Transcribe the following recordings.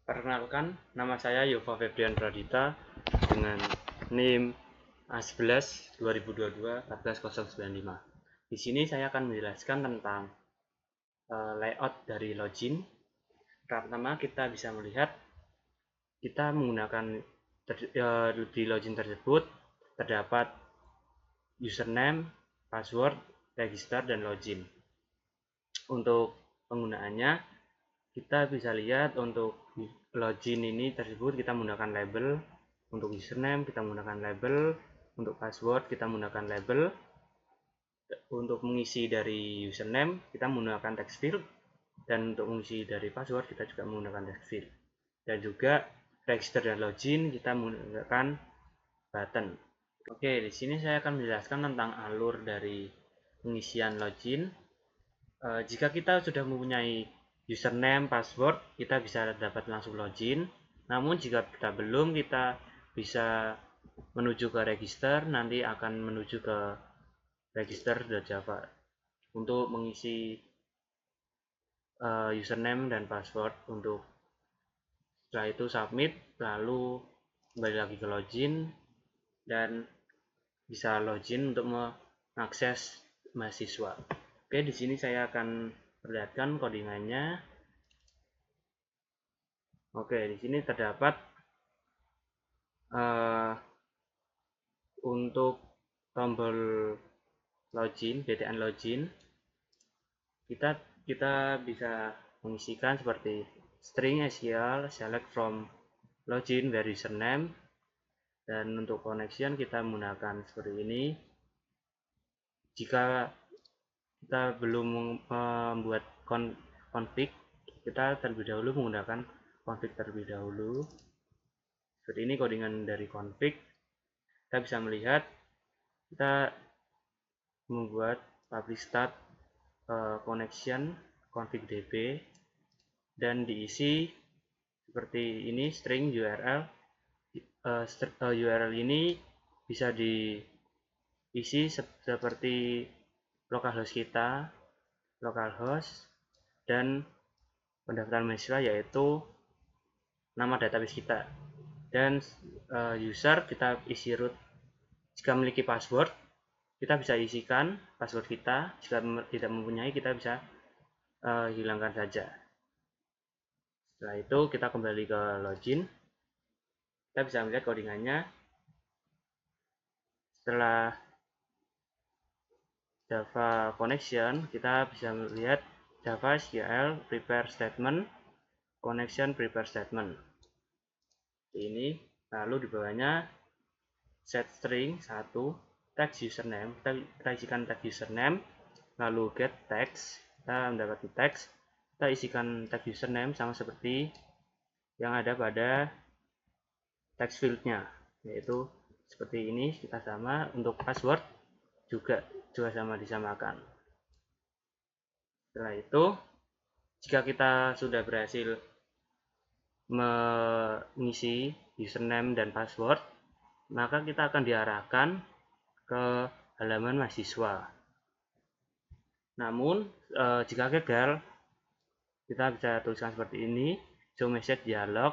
Perkenalkan, nama saya Yova Febrian Pradita dengan NIM A11 2022 14095. Di sini saya akan menjelaskan tentang layout dari login. Pertama, kita bisa melihat kita menggunakan di login tersebut terdapat username, password, register, dan login. Untuk penggunaannya, kita bisa lihat untuk login ini tersebut kita menggunakan label, untuk username kita menggunakan label, untuk password kita menggunakan label, untuk mengisi dari username kita menggunakan text field, dan untuk mengisi dari password kita juga menggunakan text field, dan juga register dan login kita menggunakan button. Oke, di sini saya akan menjelaskan tentang alur dari pengisian login. Jika kita sudah mempunyai username, password, kita bisa dapat langsung login. Namun jika kita belum, kita bisa menuju ke register, nanti akan menuju ke register.java untuk mengisi username dan password. Untuk setelah itu submit, lalu kembali lagi ke login dan bisa login untuk mengakses mahasiswa. Oke, di sini saya akan perlihatkan codingannya. Oke, di sini terdapat untuk tombol login, BTN login, kita bisa mengisikan seperti string SQL select from login where username, dan untuk connection kita menggunakan seperti ini. Jika kita belum membuat config, kita terlebih dahulu menggunakan config terlebih dahulu. Seperti ini codingan dari config. Kita bisa melihat kita membuat public start connection config db, dan diisi seperti ini string URL. URL ini bisa diisi seperti localhost kita, localhost, dan pendaftaran mahasiswa yaitu nama database kita, dan user kita isi root. Jika memiliki password, kita bisa isikan password kita. Jika tidak mempunyai, kita bisa hilangkan saja. Setelah itu kita kembali ke login. Kita bisa melihat codingannya. Setelah Java connection, kita bisa melihat Java SQL prepare statement, connection prepare statement. Ini lalu di bawahnya set string 1 text username, kita isikan text username, lalu get text, kita mendapati text, kita isikan text username sama seperti yang ada pada text fieldnya, yaitu seperti ini. Kita sama untuk password juga sama disamakan. Setelah itu, jika kita sudah berhasil mengisi username dan password, maka kita akan diarahkan ke halaman mahasiswa. Namun jika gagal, kita bisa tuliskan seperti ini, show message dialog.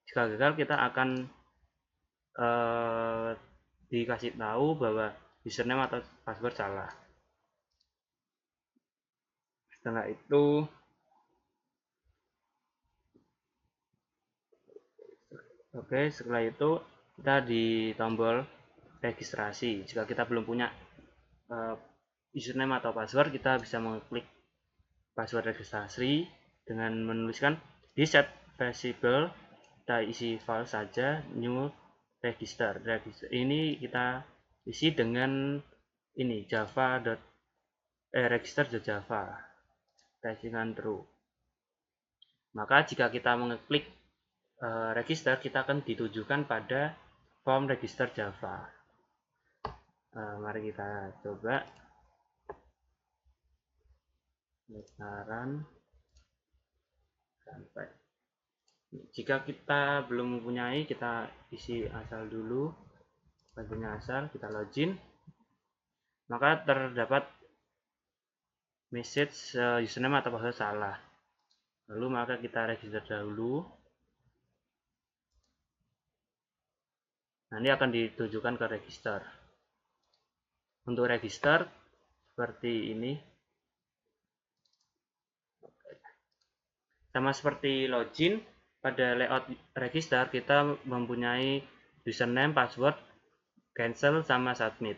Jika gagal, kita akan dikasih tahu bahwa username atau password salah. Setelah itu setelah itu kita di tombol registrasi. Jika kita belum punya username atau password, kita bisa mengklik password registrasi dengan menuliskan di set variable, kita isi file saja new register. Ini kita isi dengan ini java register.java, kita isikan true. Maka jika kita mengeklik register, kita akan ditujukan pada form register Java. Mari kita coba. Sekarang sampai. Jika kita belum mempunyai, kita isi asal dulu, bagiannya asal, kita login. Maka terdapat message username atau password salah. Lalu maka kita register dahulu. Nanti akan ditujukan ke register. Untuk register seperti ini, sama seperti login. Pada layout register kita mempunyai username, password, cancel, sama submit.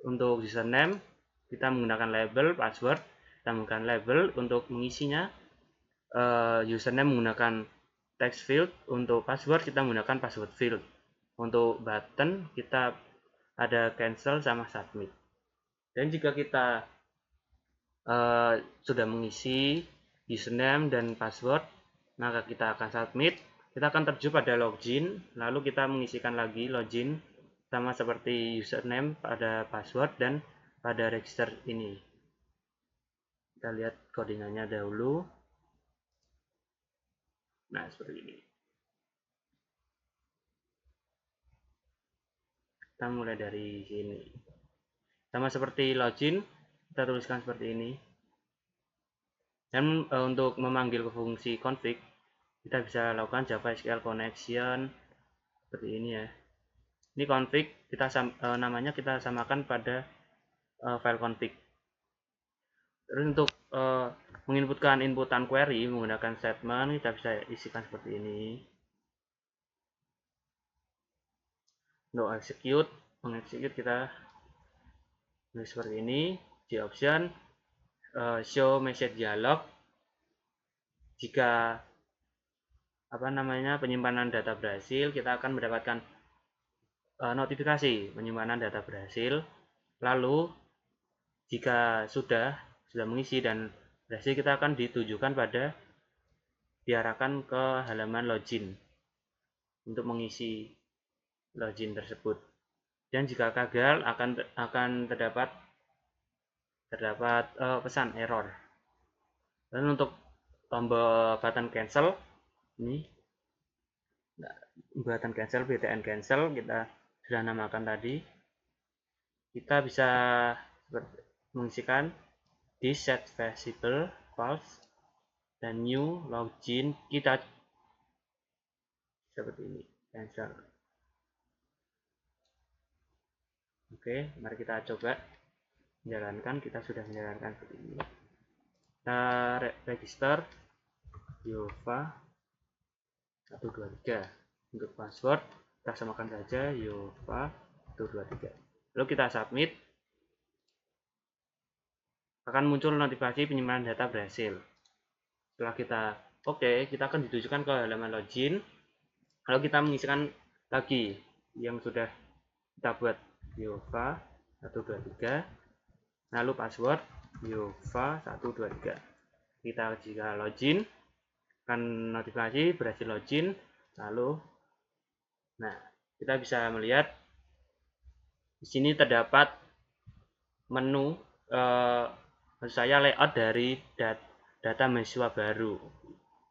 Untuk username kita menggunakan label, password kita menggunakan label. Untuk mengisinya, username menggunakan text field, untuk password kita menggunakan password field. Untuk button kita ada cancel sama submit. Dan jika kita sudah mengisi username dan password, maka kita akan submit. Kita akan terjun pada login, lalu kita mengisikan lagi login sama seperti username pada password dan pada register ini. Kita lihat codingannya dahulu. Nah, seperti ini. Kita mulai dari sini. Sama seperti login, kita tuliskan seperti ini. Dan untuk memanggil ke fungsi config, kita bisa lakukan Java SQL connection seperti ini ya. Ini config, namanya kita samakan pada file config. Terus untuk menginputkan inputan query menggunakan statement, kita bisa isikan seperti ini. Untuk mengexecute kita tulis seperti ini. Di option show message dialog. Jika penyimpanan data berhasil, kita akan mendapatkan notifikasi penyimpanan data berhasil. Lalu jika sudah mengisi dan berhasil, kita akan diarahkan ke halaman login untuk mengisi login tersebut. Dan jika gagal akan terdapat pesan error. Dan untuk tombol button cancel ini, button cancel, btn cancel kita sudah namakan tadi. Kita bisa mengisikan di set visible false dan new login, kita seperti ini, cancel. Oke, mari kita coba menjalankan. Kita sudah menjalankan seperti ini. Kita register Yova 123. Untuk password kita samakan saja Yova 123. Lalu kita submit. Akan muncul notifikasi penyimpanan data berhasil. Setelah kita kita akan ditujukan ke halaman login. Lalu kita mengisikan lagi yang sudah kita buat, Yova 123, lalu password Yova 123. Kita jika login akan notifikasi berhasil login. Lalu kita bisa melihat di sini terdapat menu layout dari data mahasiswa baru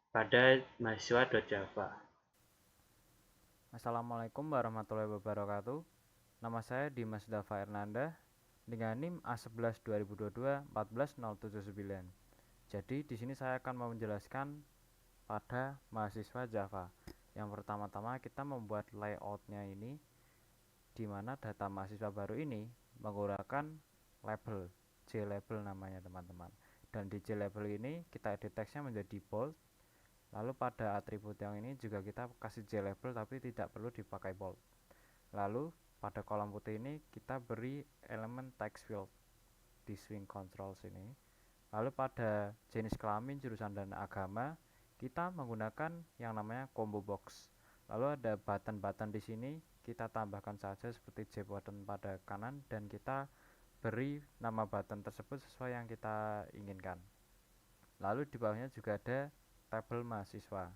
pada mahasiswa.java. Assalamualaikum warahmatullahi wabarakatuh. Nama saya Dimas Dava Ernanda dengan NIM A11 2022 14079. Jadi di sini saya akan menjelaskan pada mahasiswa Java. Yang pertama-tama kita membuat layoutnya ini, di mana data mahasiswa baru ini menggunakan label JLabel namanya teman-teman. Dan di JLabel ini kita edit teksnya menjadi bold. Lalu pada atribut yang ini juga kita kasih JLabel tapi tidak perlu dipakai bold. Lalu pada kolom putih ini kita beri elemen text field di swing controls ini. Lalu pada jenis kelamin, jurusan, dan agama kita menggunakan yang namanya combo box. Lalu ada button-button di sini kita tambahkan saja seperti J button pada kanan dan kita beri nama button tersebut sesuai yang kita inginkan. Lalu di bawahnya juga ada tabel mahasiswa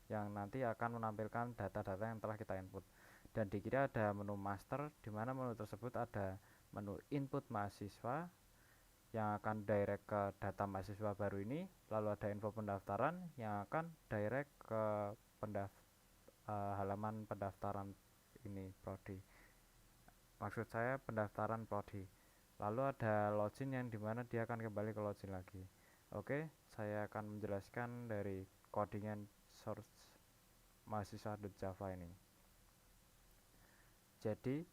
yang nanti akan menampilkan data-data yang telah kita input. Dan di kiri ada menu master, di mana menu tersebut ada menu input mahasiswa yang akan direct ke data mahasiswa baru ini. Lalu ada info pendaftaran yang akan direct ke halaman pendaftaran ini prodi. Maksud saya pendaftaran prodi. Lalu ada login yang dimana dia akan kembali ke login lagi. Oke, saya akan menjelaskan dari codingan source mahasiswa.java ini. Jadi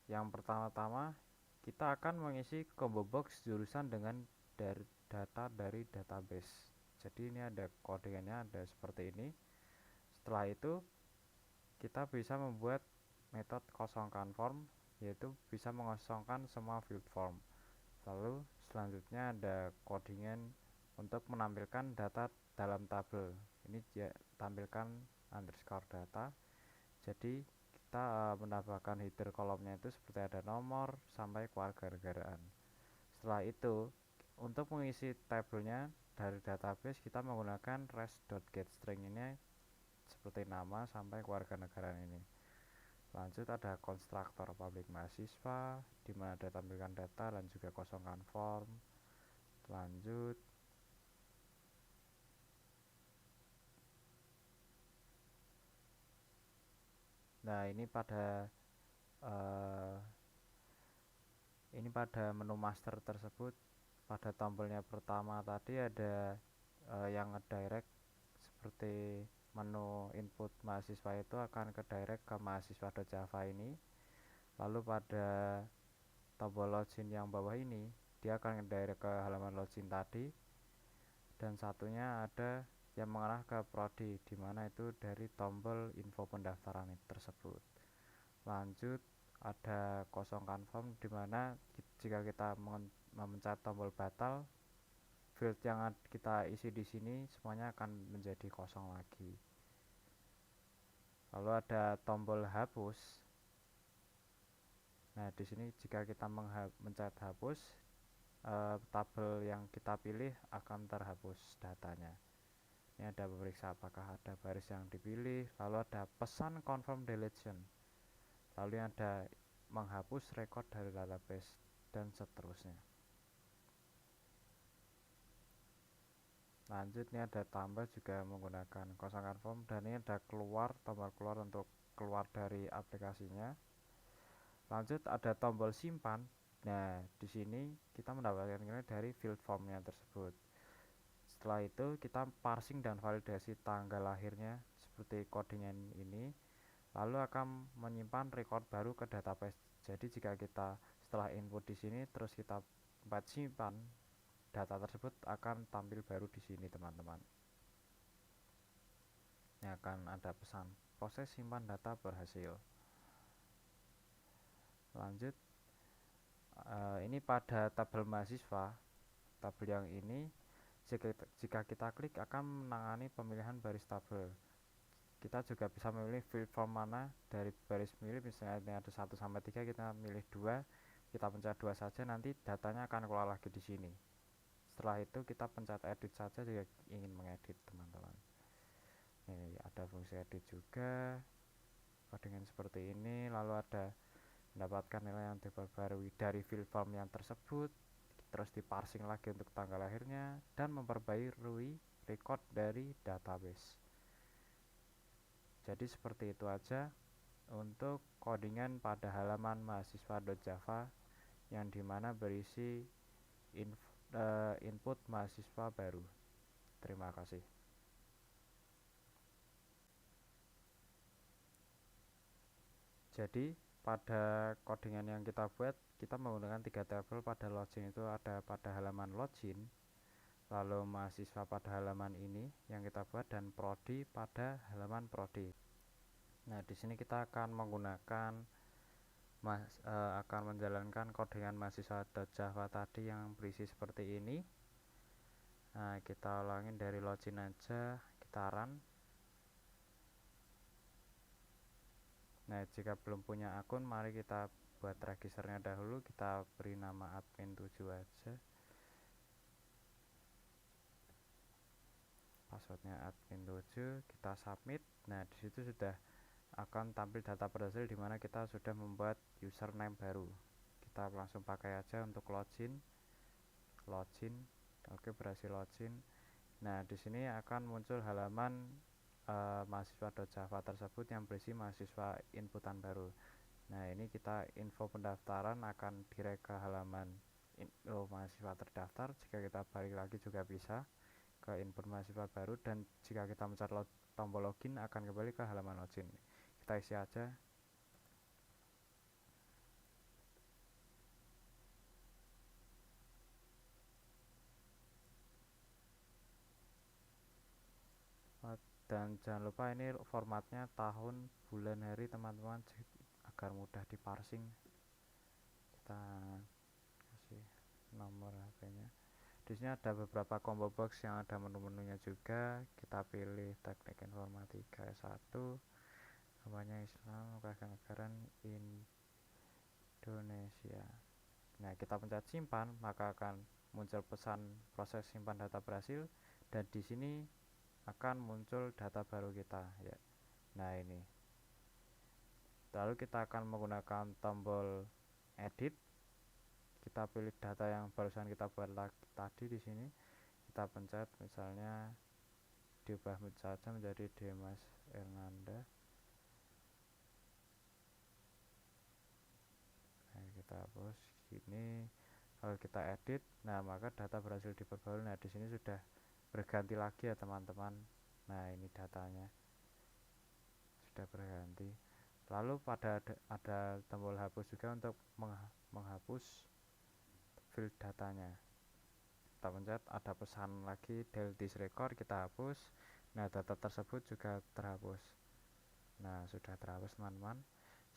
yang pertama-tama kita akan mengisi combo box jurusan dengan data dari database. Jadi ini ada kodenya, ada seperti ini. Setelah itu kita bisa membuat metode kosongkan form, yaitu bisa mengosongkan semua field form. Lalu selanjutnya ada codingan untuk menampilkan data dalam tabel. Ini dia tampilkan underscore data. Jadi kita menambahkan header kolomnya itu seperti ada nomor sampai kewarganegaraan. Setelah itu untuk mengisi tabelnya dari database kita menggunakan res.getString ini seperti nama sampai kewarganegaraan ini. Lanjut ada konstruktor publik mahasiswa di mana ada tampilkan data dan juga kosongkan form. Lanjut nah ini pada menu master tersebut pada tombolnya pertama tadi ada yang ngedirect seperti menu input mahasiswa itu akan ke direct ke mahasiswa.java ini. Lalu pada tombol login yang bawah ini dia akan ngedirect ke halaman login tadi, dan satunya ada yang mengarah ke prodi di mana itu dari tombol info pendaftaran tersebut. Lanjut ada kosongkan form di mana jika kita memencet tombol batal, field yang kita isi di sini semuanya akan menjadi kosong lagi. Lalu ada tombol hapus. Nah, di sini jika kita mencet hapus, tabel yang kita pilih akan terhapus datanya. Ini ada memeriksa apakah ada baris yang dipilih, lalu ada pesan confirm deletion, lalu ada menghapus record dari database, dan seterusnya. Lanjut ini ada tambah juga menggunakan kosongkan form, dan ini ada keluar, tombol keluar untuk keluar dari aplikasinya. Lanjut ada tombol simpan. Nah, di sini kita mendapatkan nilai dari field formnya tersebut. Setelah itu kita parsing dan validasi tanggal lahirnya seperti codingan ini, lalu akan menyimpan record baru ke database. Jadi jika kita setelah input di sini terus kita simpan, data tersebut akan tampil baru di sini, teman-teman. Ini akan ada pesan proses simpan data berhasil. Lanjut ini pada tabel mahasiswa, tabel yang ini jika kita klik akan menangani pemilihan baris tabel. Kita juga bisa memilih field form mana dari baris milih, misalnya ini ada 1 sampai 3, kita milih 2, kita pencet 2 saja, nanti datanya akan keluar lagi di sini. Setelah itu kita pencet edit saja jika ingin mengedit, teman-teman. Ini ada fungsi edit juga dengan seperti ini. Lalu ada mendapatkan nilai yang diperbarui dari field form yang tersebut, terus diparsing lagi untuk tanggal lahirnya, dan memperbarui record dari database. Jadi seperti itu aja untuk codingan pada halaman mahasiswa.java yang dimana berisi input mahasiswa baru. Terima kasih. Jadi pada codingan yang kita buat, kita menggunakan 3 tabel. Pada login itu ada pada halaman login, lalu mahasiswa pada halaman ini yang kita buat, dan prodi pada halaman prodi. Nah, di sini kita akan menggunakan akan menjalankan codingan mahasiswa.java tadi yang berisi seperti ini. Nah, kita ulangin dari login aja, kita run. Nah, jika belum punya akun, mari kita buat registernya dahulu. Kita beri nama admin 7 aja, passwordnya admin 7, kita submit. Nah, disitu sudah akan tampil data berhasil di mana kita sudah membuat username baru. Kita langsung pakai aja untuk login. Oke, berhasil login. Nah, di sini akan muncul halaman mahasiswa.java tersebut yang berisi mahasiswa inputan baru. Nah, ini kita info pendaftaran akan direct ke halaman mahasiswa terdaftar. Jika kita balik lagi juga bisa ke input mahasiswa baru, dan jika kita mencari tombol login akan kembali ke halaman login. Kita isi aja. Dan jangan lupa ini formatnya tahun, bulan, hari teman-teman, agar mudah diparsing. Kita kasih nomor HP-nya. Di sini ada beberapa combo box yang ada menu-menunya juga. Kita pilih teknik informatika S1, namanya Islam, kewarganegaraan Indonesia. Nah, kita pencet simpan, maka akan muncul pesan proses simpan data berhasil, dan di sini akan muncul data baru kita ya. Nah, ini. Lalu kita akan menggunakan tombol edit. Kita pilih data yang barusan kita buat tadi di sini. Kita pencet, misalnya diubah saja menjadi Dimas Ernanda. Nah, kita hapus gini. Kalau kita edit, nah maka data berhasil diperbarui. Nah, di sini sudah berganti lagi ya teman-teman. Nah, ini datanya sudah berganti. Lalu ada tombol hapus juga untuk menghapus file datanya. Kita pencet, ada pesan lagi delete this record, kita hapus. Nah, data tersebut juga terhapus. Nah, sudah terhapus teman-teman.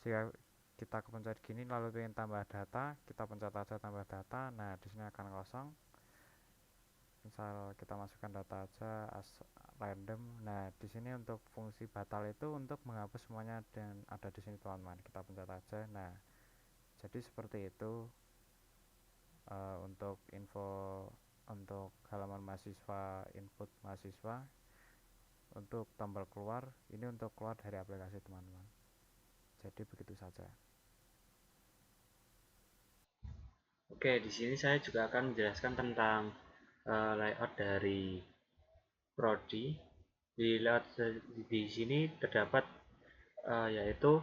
Jika kita pencet gini lalu ingin tambah data, kita pencet aja tambah data. Nah, di sini akan kosong. Misal kita masukkan data aja random. Nah, di sini untuk fungsi batal itu untuk menghapus semuanya dan ada di sini teman-teman. Kita pencet aja. Nah, jadi seperti itu untuk info untuk halaman mahasiswa, input mahasiswa. Untuk tombol keluar, ini untuk keluar dari aplikasi teman-teman. Jadi begitu saja. Oke, di sini saya juga akan menjelaskan tentang layout dari prodi. Di layout di sini terdapat yaitu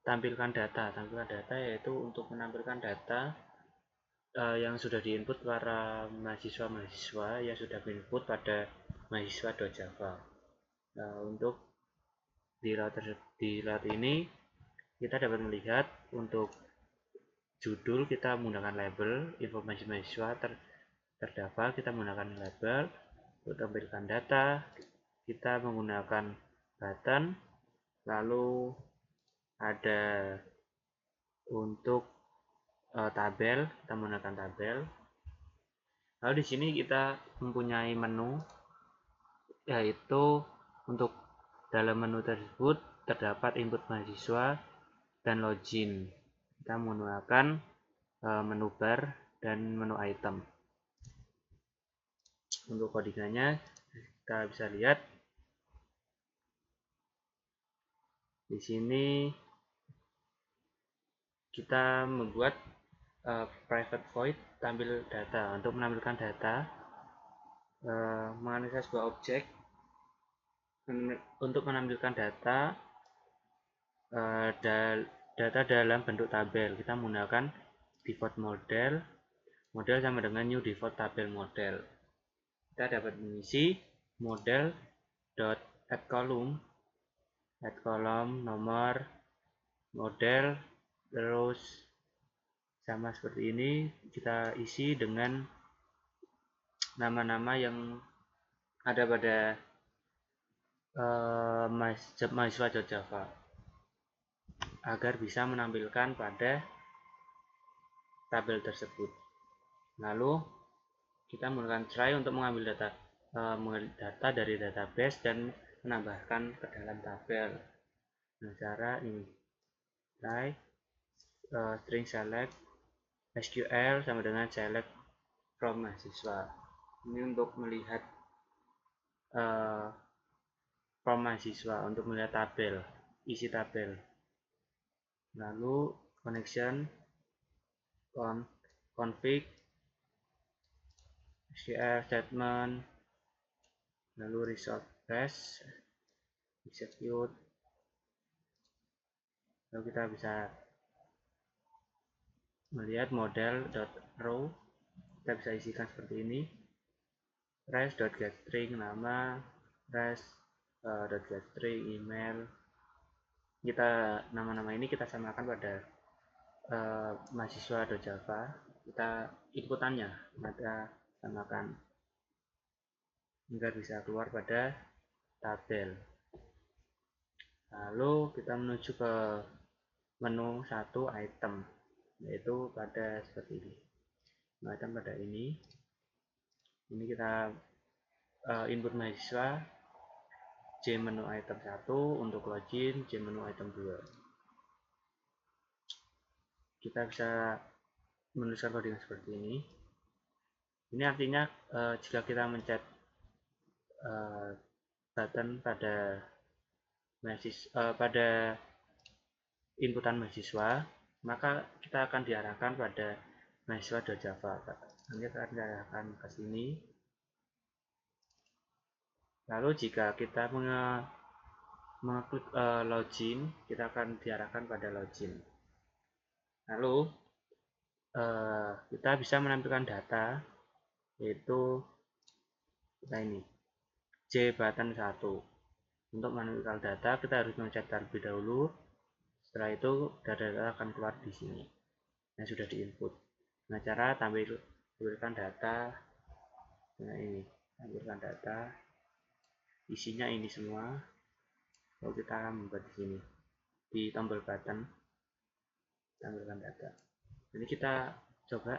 tampilkan data. Tampilkan data yaitu untuk menampilkan data yang sudah diinput para mahasiswa-mahasiswa yang sudah diinput pada mahasiswa.java. Untuk di layout ini kita dapat melihat untuk judul kita menggunakan label, informasi mahasiswa terdaftar kita menggunakan label, untuk tampilkan data kita menggunakan button, lalu ada untuk tabel kita menggunakan tabel. Lalu di sini kita mempunyai menu, yaitu untuk dalam menu tersebut terdapat input mahasiswa dan login. Kita menggunakan menu bar dan menu item. Untuk codingannya kita bisa lihat di sini kita membuat private void tampil data. Untuk menampilkan data, menganalisis sebuah objek. Untuk menampilkan data data dalam bentuk tabel, kita menggunakan default model sama dengan new default tabel model. Kita dapat mengisi model dot add column nomor model, terus sama seperti ini kita isi dengan nama-nama yang ada pada mahasiswa.java agar bisa menampilkan pada tabel tersebut. Lalu kita menggunakan try untuk mengambil data dari database dan menambahkan ke dalam tabel. Nah, cara ini try string select SQL sama dengan select from mahasiswa. Ini untuk melihat from mahasiswa, untuk melihat tabel, isi tabel. Lalu connection config SQL statement, lalu result bash, execute. Lalu kita bisa melihat model.row, kita bisa isikan seperti ini. res.getString nama, res.getString email. Kita nama-nama ini kita samakan pada mahasiswa.java. Kita inputannya kita samakan agar bisa keluar pada tabel. Lalu kita menuju ke menu satu item, yaitu pada seperti ini. Item pada ini kita input mahasiswa, J menu item 1 untuk login, J menu item 2. Kita bisa menuliskan coding seperti ini. Ini artinya jika kita mencet button pada inputan mahasiswa, maka kita akan diarahkan pada mahasiswa.java. Nanti akan diarahkan ke sini. Lalu jika kita mengeklik login, kita akan diarahkan pada login. Lalu kita bisa menampilkan data, yaitu kita ini J button 1. Untuk menampilkan data kita harus mencet terlebih dahulu. Setelah itu data-data akan keluar di sini yang sudah diinput. Nah, cara tampilkan data, nah ini tampilkan data, isinya ini semua. Lalu kita akan membuat di sini di tombol button tampilkan data. Jadi kita coba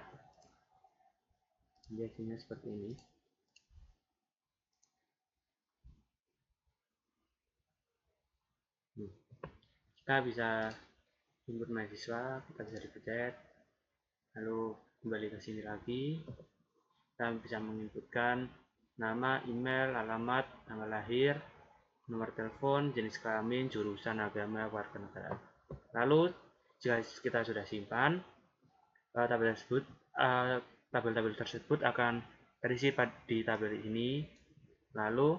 biasanya seperti ini. Kita bisa input mahasiswa, kita bisa dipencet, lalu kembali ke sini lagi. Kita bisa menginputkan nama, email, alamat, tanggal lahir, nomor telepon, jenis kelamin, jurusan, agama, warga negara. Lalu jika kita sudah simpan, tabel-tabel tersebut akan terisi di tabel ini. Lalu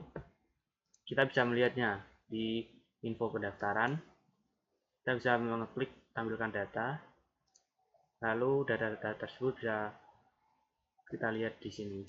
kita bisa melihatnya di info pendaftaran. Kita bisa mengeklik tampilkan data, lalu data-data tersebut bisa kita lihat di sini.